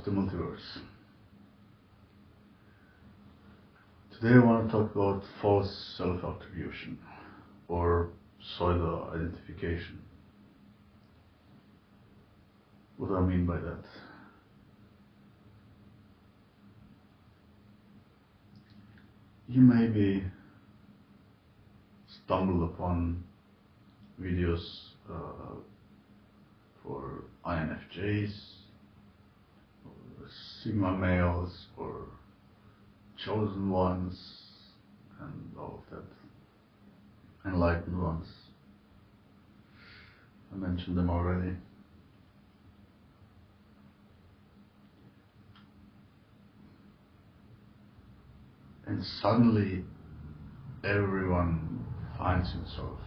of the multiverse. Today I want to talk about false self-attribution or pseudo identification. What do I mean by that? You maybe stumbled upon videos for INFJs, or Sigma males, or chosen ones, and all of that. Enlightened ones. I mentioned them already. And suddenly everyone finds himself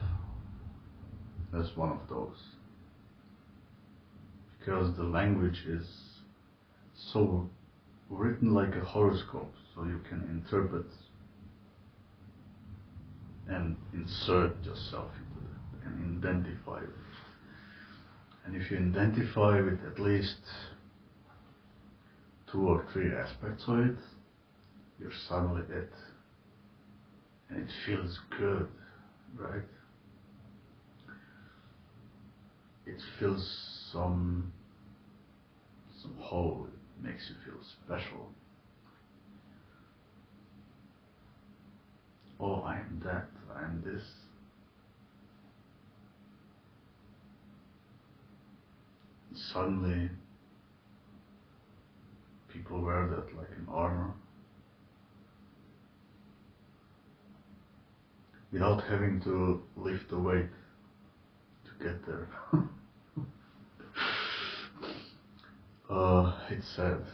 as one of those. Because the language is so written like a horoscope, so you can interpret and insert yourself into it and identify with it. And if you identify with at least 2 or 3 aspects of it, you're suddenly it. And it feels good, right? It feels somehow, it makes you feel special. Oh, I am that, I am this. And suddenly, people wear that like an armor, without having to lift the weight to get there. It's sad.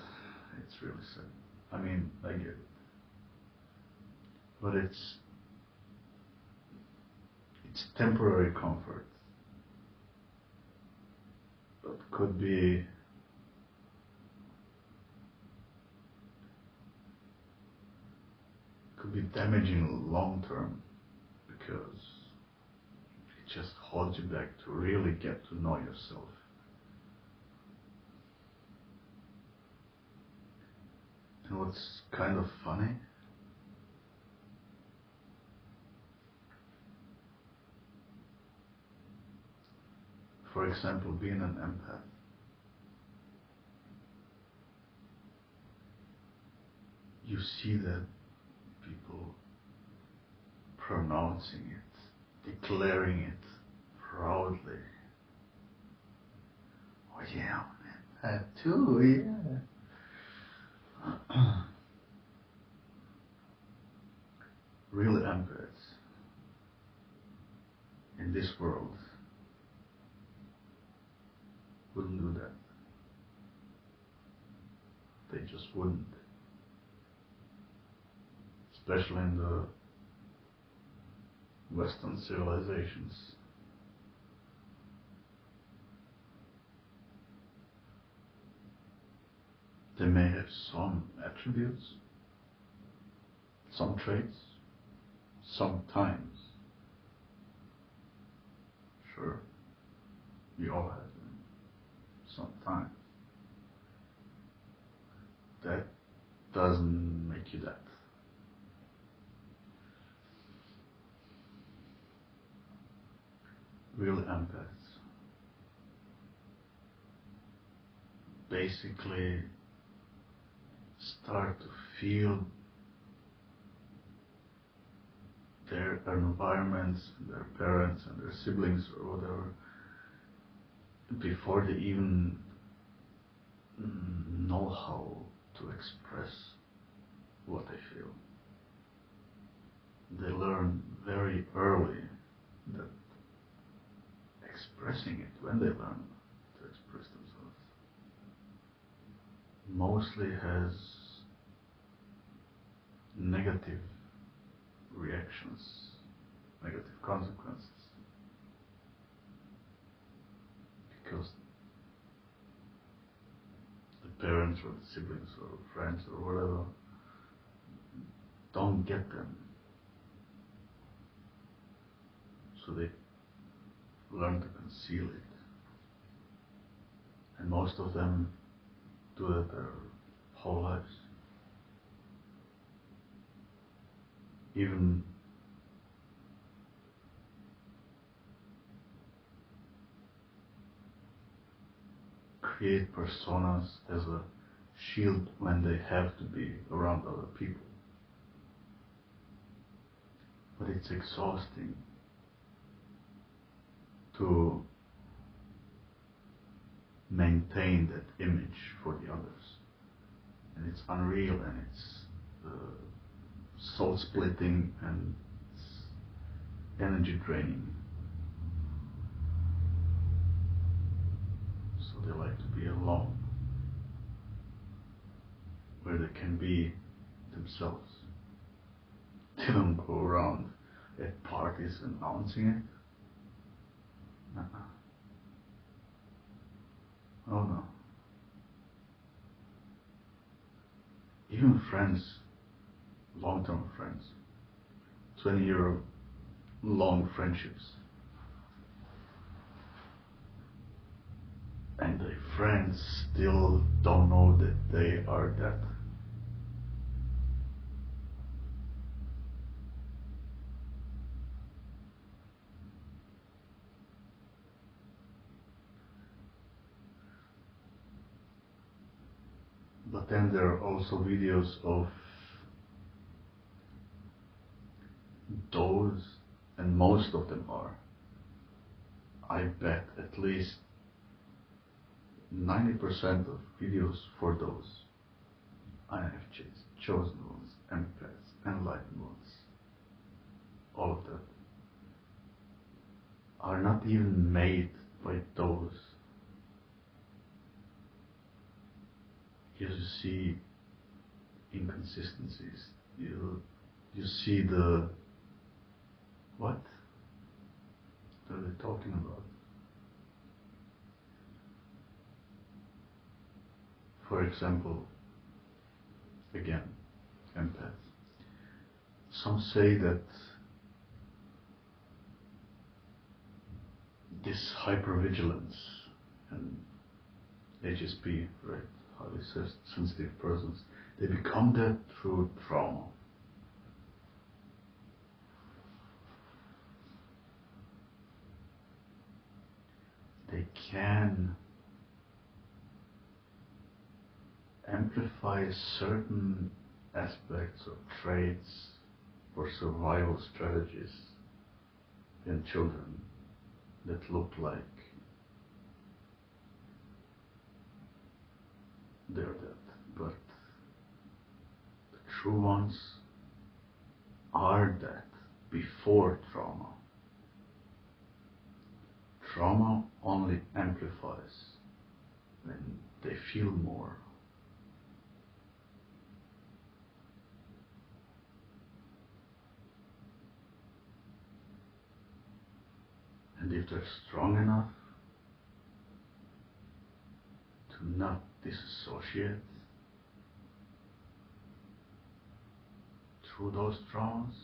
It's really sad. I mean, I get it. But it's temporary comfort. But could be damaging long term, because it just holds you back to really get to know yourself. And what's kind of funny, for example, being an empath, you see that people pronouncing it, declaring it proudly. Oh yeah, I'm an empath too, yeah. Real empaths in this world wouldn't do that. They just wouldn't. Especially in the Western civilizations. They may have some attributes, some traits, sometimes. Sure, we all have them, sometimes. That doesn't make you that. Real empaths basically start to feel their environments, their parents and their siblings or whatever, before they even know how to express what they feel. They learn very early that expressing it, when they learn to express themselves, mostly has negative reactions, negative consequences, because the parents or the siblings or friends or whatever don't get them, so they learn to conceal it. And most of them do that their whole lives. Even create personas as a shield when they have to be around other people. But it's exhausting to maintain that image for the others. And it's unreal, and it's soul splitting, and it's energy draining. So they like to be alone, where they can be themselves. They don't go around at parties announcing it. Oh no. Even friends, long-term friends, 20-year long friendships, and the friends still don't know that they are that. But then there are also videos of those, and most of them are, I bet at least 90% of videos for those INFJs, chosen ones, empaths, enlightened ones, all of that, are not even made by those. You see inconsistencies. You see the what? What are they talking about? For example, again, empaths. Some say that this hypervigilance and HSP, right, highly sensitive persons, they become that through trauma. They can amplify certain aspects or traits or survival strategies in children that look like they're that, but the true ones are that before trauma. Trauma only amplifies when they feel more. And if they're strong enough to not disassociate through those traumas,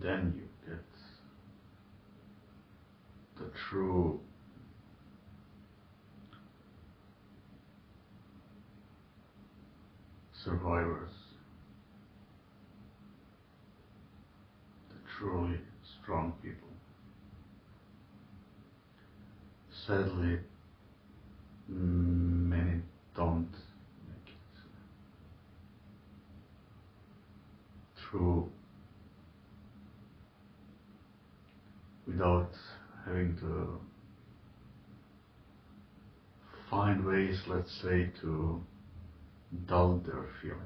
then you get the true survivors, the truly strong people. Sadly, many don't make it through without having to find ways, let's say, to dull their feelings.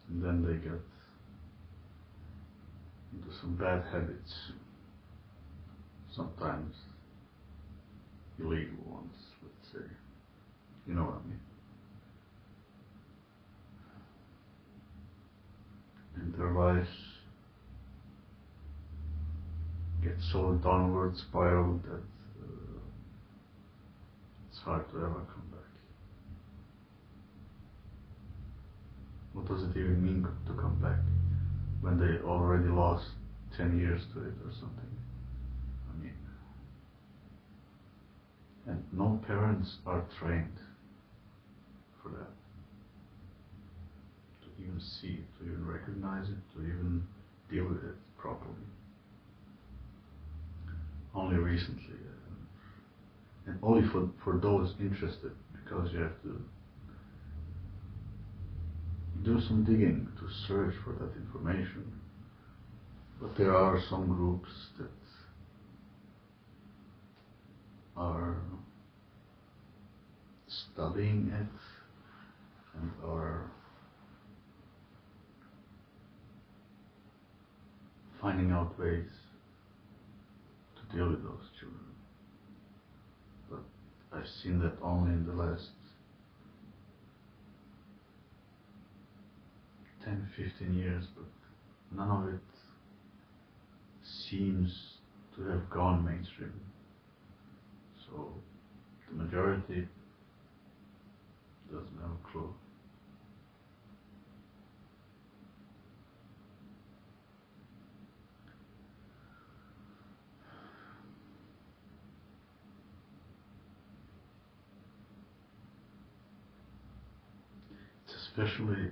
And then they get into some bad habits, sometimes illegal ones, let's say. You know what I mean? And their lives get so downward spiral that it's hard to ever come back. What does it even mean to come back when they already lost 10 years to it or something? I mean, And no parents are trained for that. To even see it, to even recognize it, to even deal with it properly. Only recently. And only for those interested, because you have to do some digging to search for that information. But there are some groups that are studying it and are finding out ways to deal with those children. But I've seen that only in the last 10, 15 years, but none of it seems to have gone mainstream. So the majority doesn't have a clue. It's especially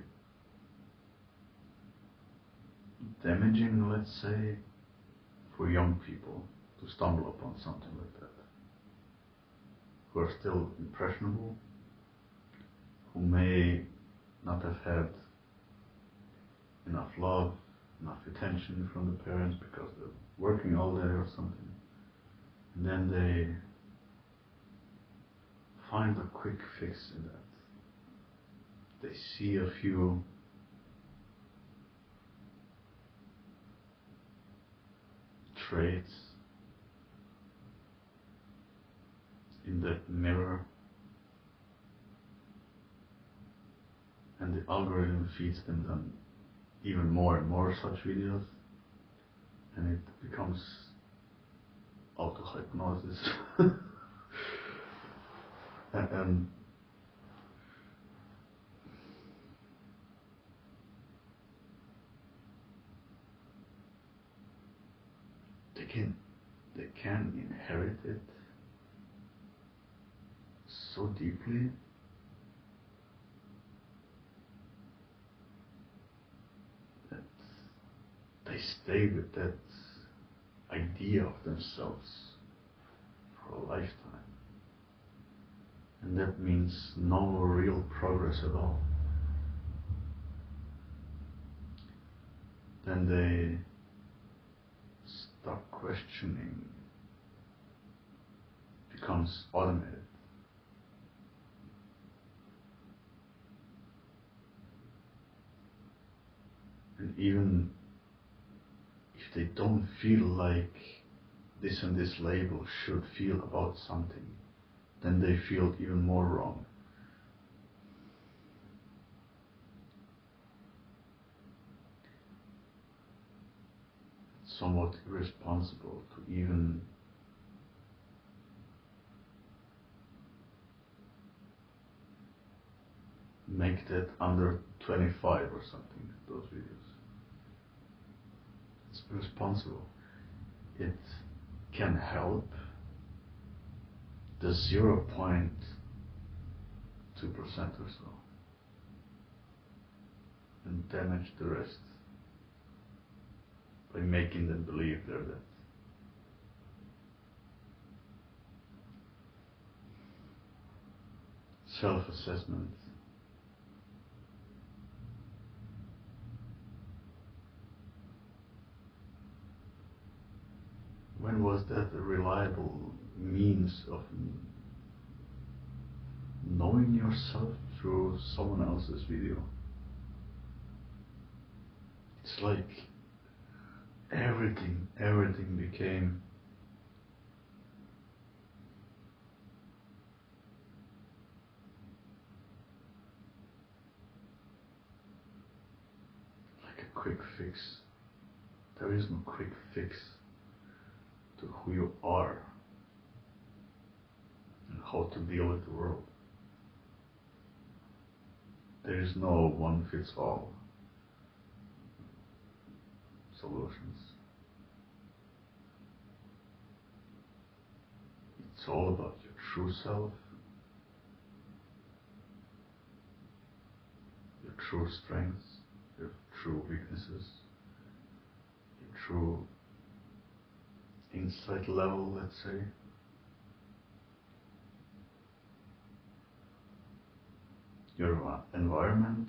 damaging, let's say, for young people to stumble upon something like that, who are still impressionable, who may not have had enough love, enough attention from the parents because they're working all day or something, and then they find a quick fix in that. They see a few traits in that mirror, and the algorithm feeds them then even more and more such videos, and it becomes auto-hypnosis. and they can inherit it so deeply that they stay with that idea of themselves for a lifetime. And that means no real progress at all. Then they stop questioning, becomes automated. And even if they don't feel like this and this label should feel about something, then they feel even more wrong. It's somewhat irresponsible to even make that under 25 or something, those videos. It's irresponsible. It can help the 0.2% or so and damage the rest by making them believe they're that. Self-assessment. When was that a reliable means of knowing yourself through someone else's video? It's like everything became like a quick fix. There is no quick fix to who you are and how to deal with the world. There is no one-fits-all solutions. It's all about your true self, your true strengths, your true weaknesses, your true insight level, let's say. Your environment,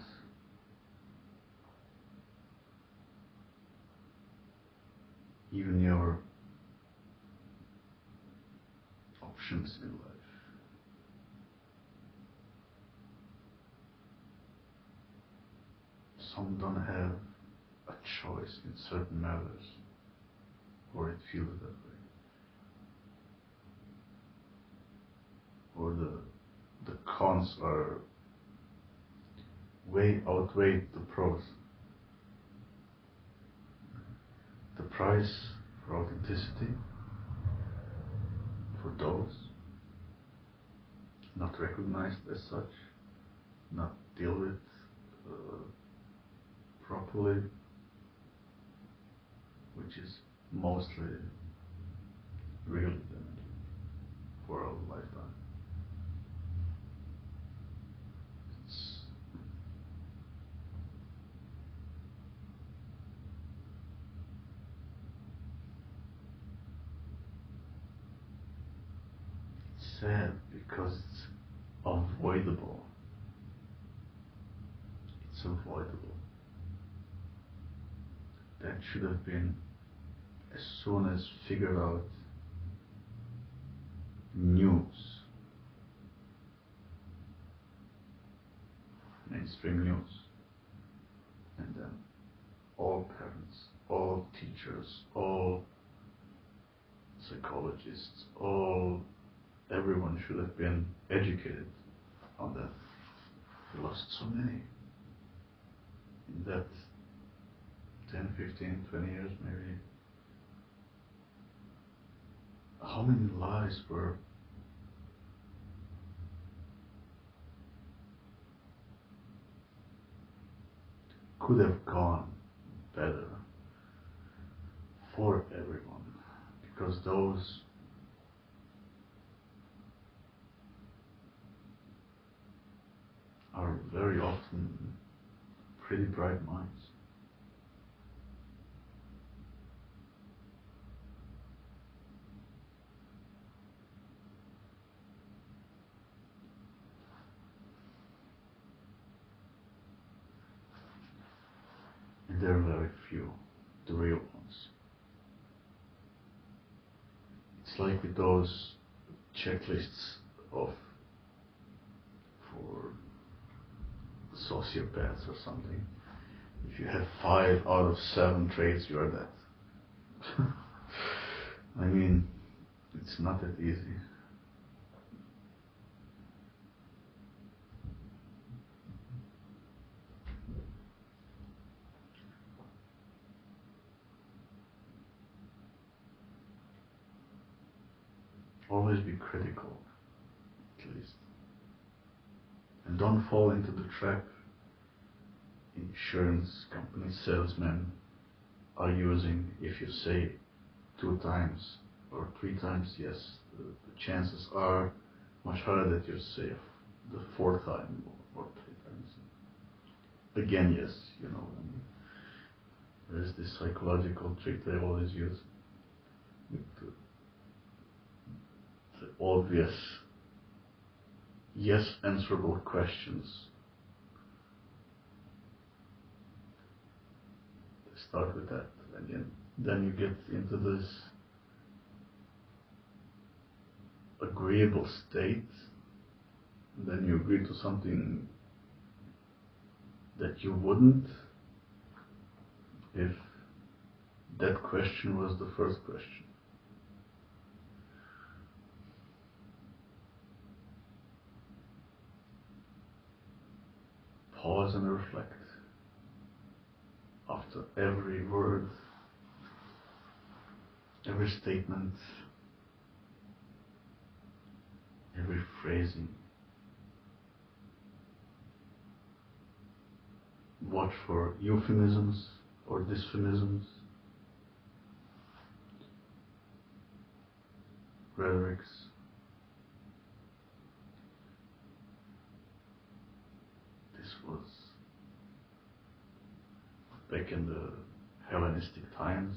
even your options in life. Some don't have a choice in certain matters, or it feels that way. Or the cons are way outweigh the pros. The price for authenticity, for those not recognized as such, not dealt with properly, which is mostly really damaging for our lifetime. It's sad because it's avoidable. It's avoidable. That should have been, as soon as figured out, news, mainstream news, and then all parents, all teachers, all psychologists, everyone should have been educated on that. We lost so many in that 10, 15, 20 years maybe. How many lives could have gone better for everyone, because those are very often pretty bright minds. And there are very few, the real ones. It's like with those checklists of for sociopaths or something. If you have 5 out of 7 traits, you are that. I mean, it's not that easy. Always be critical, at least. And don't fall into the trap insurance company salesmen are using. If you say 2 times or 3 times yes, the chances are much higher that you say the 4th time or 3 times. Again, yes, you know, there's this psychological trick they always use with the obvious yes answerable questions. Start with that, and then you get into this agreeable state, and then you agree to something that you wouldn't if that question was the first question. Pause and reflect after every word, every statement, every phrasing. Watch for euphemisms or dysphemisms, rhetorics, this was back in the Hellenistic times,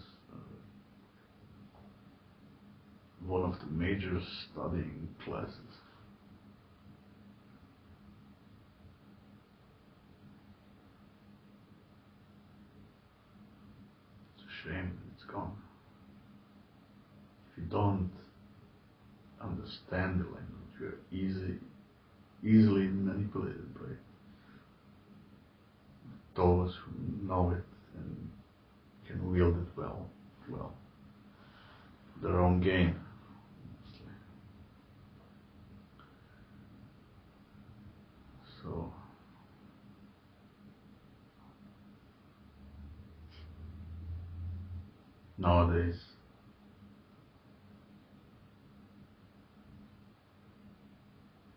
one of the major studying classes. It's a shame that it's gone. If you don't understand the language, you're easily manipulated by those who know it and can wield it well, their own gain. So nowadays,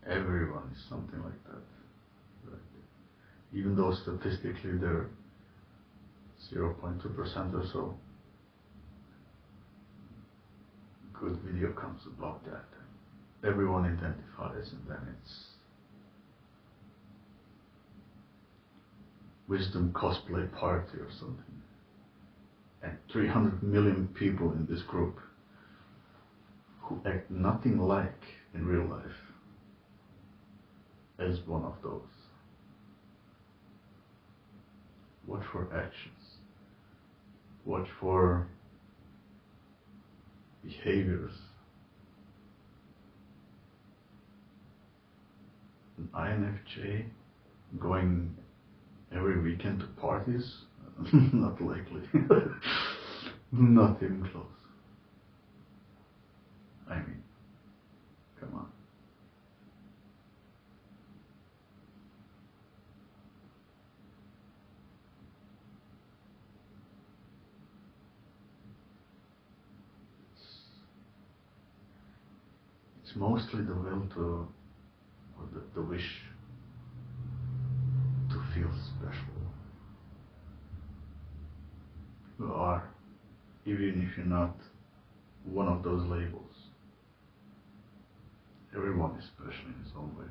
everyone is something like that. Right? Even though statistically they're 0.2% or so, good video comes about that. Everyone identifies, and then it's wisdom cosplay party or something. And 300 million people in this group who act nothing like in real life as one of those. Watch for actions. Watch for behaviors. An INFJ going every weekend to parties? Not likely. Not even close. I mean, come on. It's mostly the will to, or the wish to feel special. You are, even if you're not one of those labels. Everyone is special in his own way.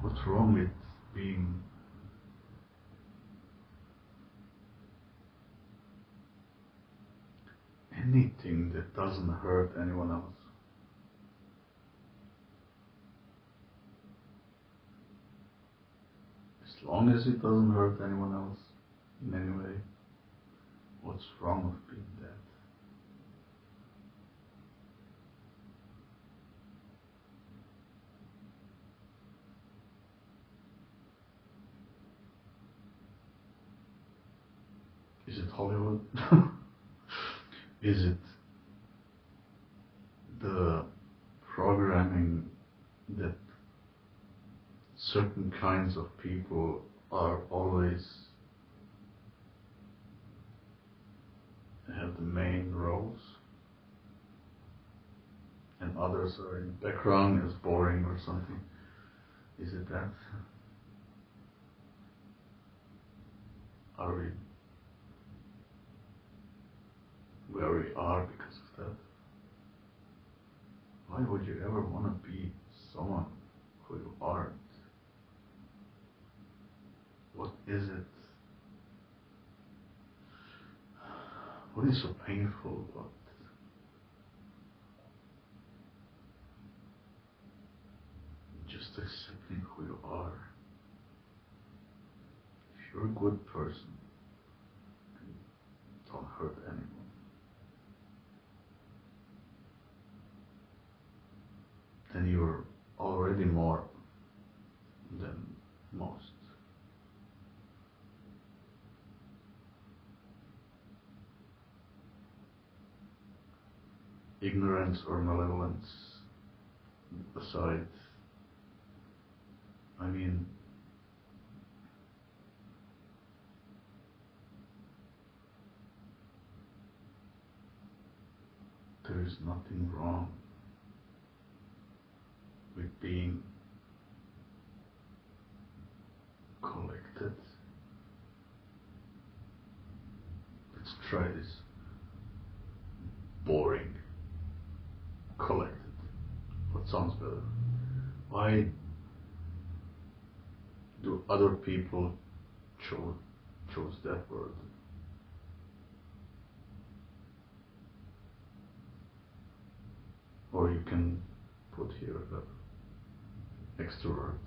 What's wrong with being anything that doesn't hurt anyone else? As long as it doesn't hurt anyone else in any way, what's wrong with being that? Is it Hollywood? Is it the programming that certain kinds of people are always have the main roles and others are in the background as boring or something? Is it that? Are we where we are because of that? Why would you ever want to be someone who you aren't? What is it? What is so painful about just accepting who you are? If you're a good person, don't hurt anyone, then you're already more than most. Ignorance or malevolence aside, I mean, there is nothing wrong with being collected. Let's try this. Boring. Collected. What sounds better? Why do other people chose that word? Or you can put here extrovert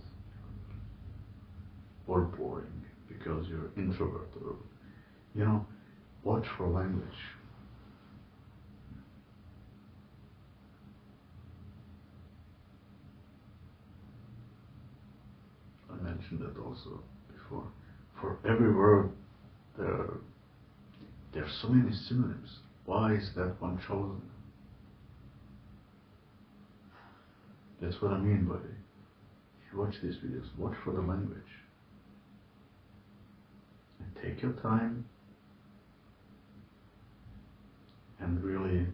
or boring because you're introvert, or watch for language. I mentioned that also before. For every word there are so many synonyms. Why is that one chosen? That's what I mean by, if you watch these videos, watch for the language. And take your time and really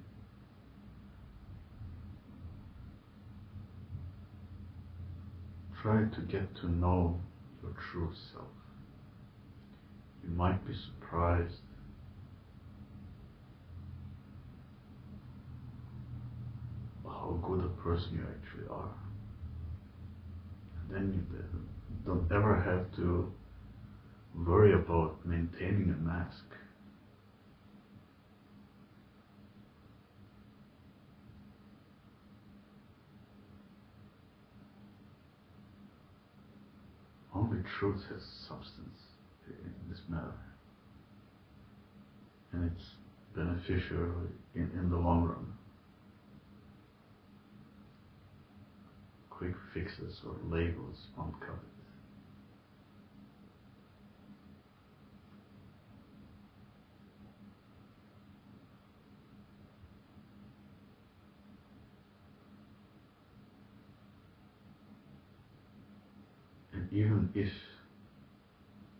try to get to know your true self. You might be surprised how good a person you actually are. And then you don't ever have to worry about maintaining a mask. Only truth has substance in this matter. And it's beneficial in the long run. Quick fixes or labels won't cut it. And even if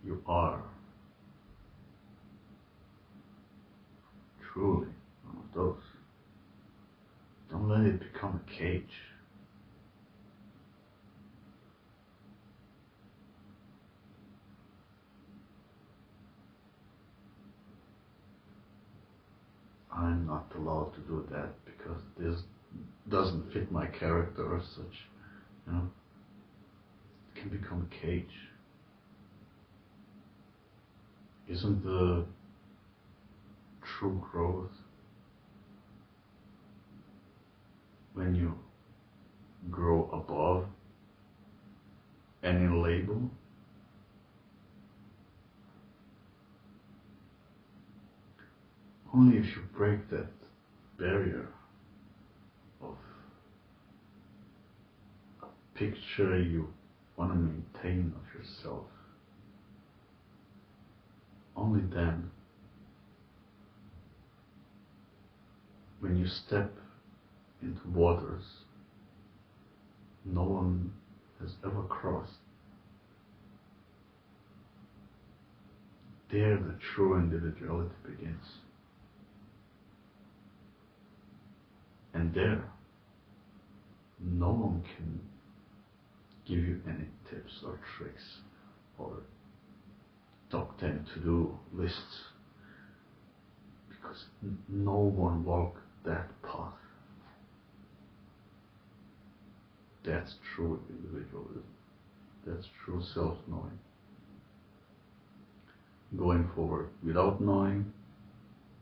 you are truly one of those, don't let it become a cage. I'm not allowed to do that because this doesn't fit my character or such. It can become a cage. Isn't the true growth when you grow above any label? Only if you break that barrier of a picture you want to maintain of yourself, only then, when you step into waters no one has ever crossed, there the true individuality begins. And there, no one can give you any tips or tricks or top 10 to-do lists, because no one walked that path. That's true individualism. That's true self-knowing. Going forward without knowing,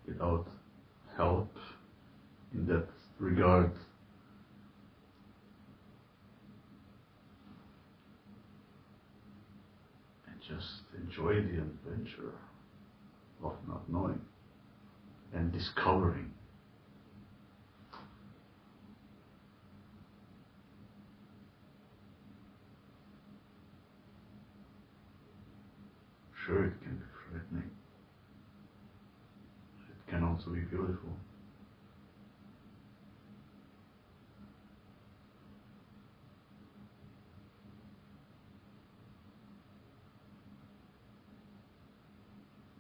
without help in that regard, and just enjoy the adventure of not knowing and discovering. Sure, it can be frightening. It can also be beautiful.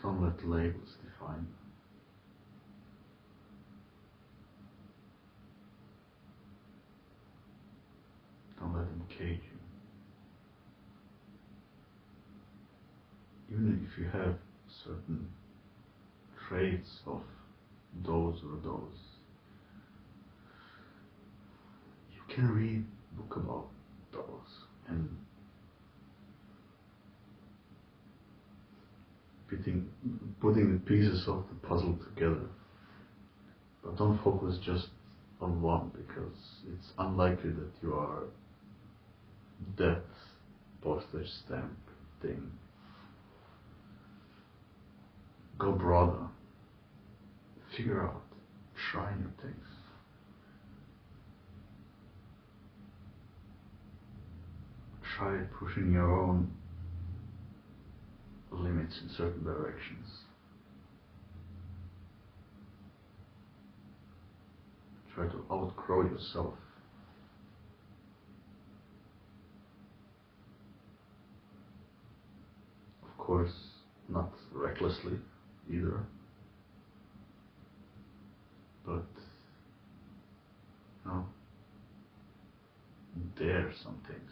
Don't let labels define you. Don't let them cage you. Even if you have certain traits of those or those, you can read a book about those. putting the pieces of the puzzle together. But don't focus just on one, because it's unlikely that you are that postage stamp thing. Go broader. Figure out. Try new things. Try pushing your own limits in certain directions. Try to outgrow yourself. Of course, not recklessly either, but you know, dare some things.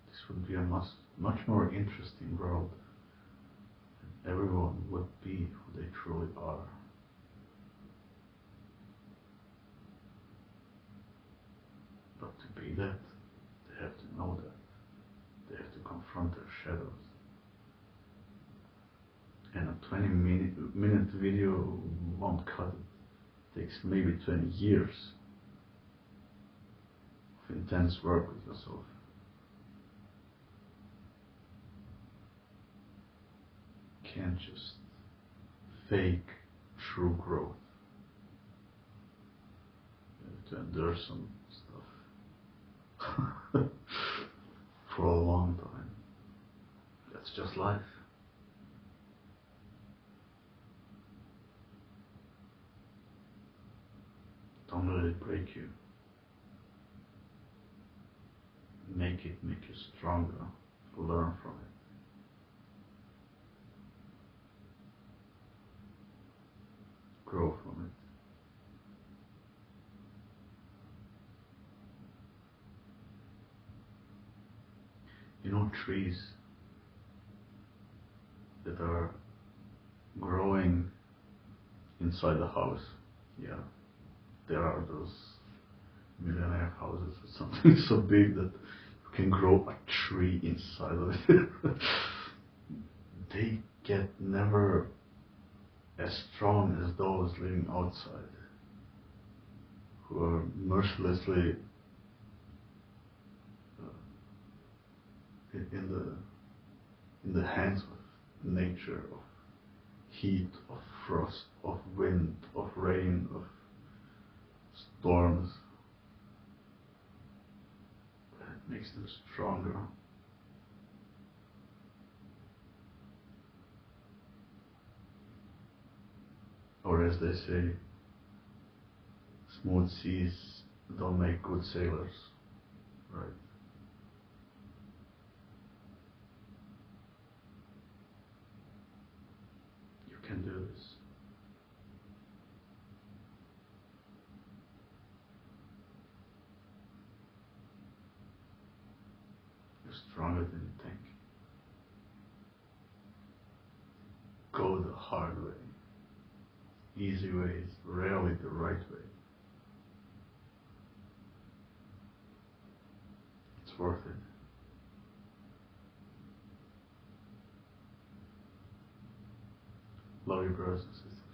This would be a much more interesting world. Everyone would be who they truly are. But to be that, they have to know that. They have to confront their shadows. And a 20-minute video won't cut it. It takes maybe 20 years of intense work with yourself. You can't just fake true growth. You have to endure some stuff for a long time. That's just life. Don't let it break you. Make you stronger. Learn from it. Grow from it. You know, trees that are growing inside the house. Yeah, there are those millionaire houses or something so big that you can grow a tree inside of it. They get never as strong as those living outside, who are mercilessly in the hands of nature, of heat, of frost, of wind, of rain, of storms. That makes them stronger. Or as they say, smooth seas don't make good sailors, right? You can do this. You're stronger than you think. Go the hard way. Easy way is rarely the right way. It's worth it. Love you, brothers and sisters.